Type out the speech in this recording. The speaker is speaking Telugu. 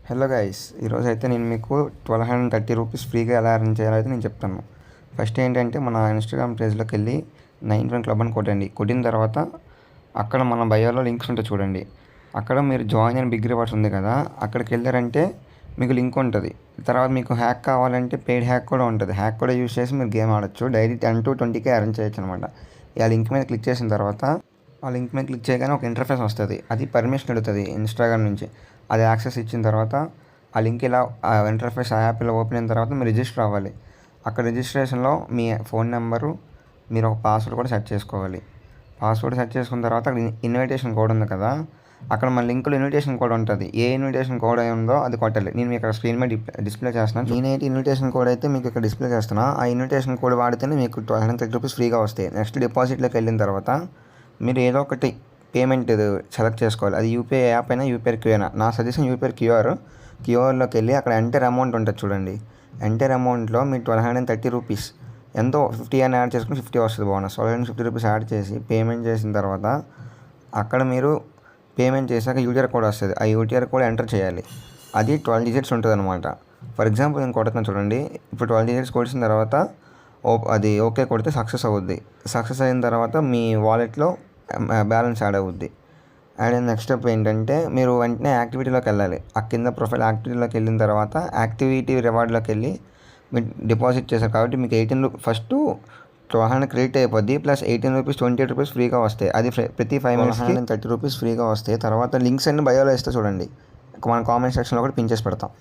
హలో గైస్, ఈరోజు అయితే నేను మీకు 1230 రూపీస్ ఫ్రీగా ఎలా అరేంజ్ చేయాలో అయితే నేను చెప్తాను. ఫస్ట్ ఏంటంటే మన ఇన్స్టాగ్రామ్ పేజ్లోకి వెళ్ళి 91 క్లబ్ అని కొట్టండి. కొట్టిన తర్వాత అక్కడ మన బయోలో లింక్స్ ఉంటాయి చూడండి. అక్కడ మీరు జాయిన్ అండ్ బిగ్ రివార్డ్స్ ఉంది కదా, అక్కడికి వెళ్ళారంటే మీకు లింక్ ఉంటుంది. తర్వాత మీకు హ్యాక్ కావాలంటే పెయిడ్ హ్యాక్ కూడా ఉంటుంది. హ్యాక్ కూడా యూస్ చేసి మీరు గేమ్ ఆడొచ్చు. డైలీ 10 to 20K అరేంజ్ చేయొచ్చు అనమాట. ఆ లింక్ మీద క్లిక్ చేసిన తర్వాత ఆ లింక్ మీద క్లిక్ చేయగానే ఒక ఇంటర్ఫేస్ వస్తుంది. అది పర్మిషన్ అడుగుతుంది ఇన్స్టాగ్రామ్ నుంచి. అది యాక్సెస్ ఇచ్చిన తర్వాత ఆ లింక్ ఇలా ఇంటర్ఫేస్ ఆ యాప్ ఇలా ఓపెన్ అయిన తర్వాత మీరు రిజిస్టర్ అవ్వాలి. అక్కడ రిజిస్ట్రేషన్లో మీ ఫోన్ నెంబరు, మీరు ఒక పాస్వర్డ్ కూడా సెట్ చేసుకోవాలి. పాస్వర్డ్ సెట్ చేసుకున్న తర్వాత అక్కడ ఇన్విటేషన్ కోడ్ ఉంది కదా, అక్కడ మన లింక్లో ఇన్విటేషన్ కోడ్ ఉంటుంది. ఏ ఇన్విటేషన్ కోడ్ ఉందో అది కొట్టాలి. నేను మీకు ఇక్కడ స్క్రీన్ మీద డిస్ప్లే చేస్తున్నాను. నేనైతే ఇన్విటేషన్ కోడ్ అయితే మీకు ఇక్కడ డిస్ప్లే చేస్తున్నా. ఆ ఇన్విటేషన్ కోడ్ వాడితేనే మీకు 1230 రూపీస్ ఫ్రీగా వస్తాయి. నెక్స్ట్ డిపాజిట్లోకి వెళ్ళిన తర్వాత మీరు ఏదో ఒకటి పేమెంట్ సెలెక్ట్ చేసుకోవాలి. అది యూపీఐ యాప్ అయినా యూపీఐ క్యూఆర్ అయినా. నా సజెషన్ యూపీఐ క్యూఆర్లోకి వెళ్ళి అక్కడ ఎంటర్ అమౌంట్ ఉంటుంది చూడండి. ఎంటర్ అమౌంట్లో మీ 1230 రూపీస్ ఎంతో 50 అని యాడ్ చేసుకుని 50 వస్తుంది బోనస్. 1250 రూపీస్ యాడ్ చేసి పేమెంట్ చేసిన తర్వాత అక్కడ మీరు పేమెంట్ చేశాక యూటీఆర్ కోడ్ వస్తుంది. ఆ యూటీఆర్ కోడ్ ఎంటర్ చేయాలి. అది 12 డిజిట్స్ ఉంటుంది అనమాట. ఫర్ ఎగ్జాంపుల్ నేను కొడుతున్నాను చూడండి. ఇప్పుడు 12 డిజిట్స్ కొట్టిన తర్వాత అది ఓకే కొడితే సక్సెస్ అవుద్ది. సక్సెస్ అయిన తర్వాత మీ వాలెట్లో బ్యాలెన్స్ యాడ్ అవుద్ది. అండ్ నెక్స్ట్ స్టెప్ ఏంటంటే మీరు వెంటనే యాక్టివిటీలోకి వెళ్ళాలి. ఆ కింద ప్రొఫైల్ యాక్టివిటీలోకి వెళ్ళిన తర్వాత యాక్టివిటీ రివార్డ్లోకి వెళ్ళి మీరు డిపాజిట్ చేశారు కాబట్టి మీకు 18 ఫస్ట్ 1200 క్రెడిట్ అయిపోద్ది. ప్లస్ 18 రూపీస్ 28 రూపీస్ ఫ్రీగా వస్తాయి. అది ప్రతి 5 మినిట్స్కి 30 రూపీస్ ఫ్రీగా వస్తాయి. తర్వాత లింక్స్ అన్ని బయోలో ఇస్తే చూడండి. మన కామెంట్ సెక్షన్లో కూడా పిన్ చేసి పెడతాం.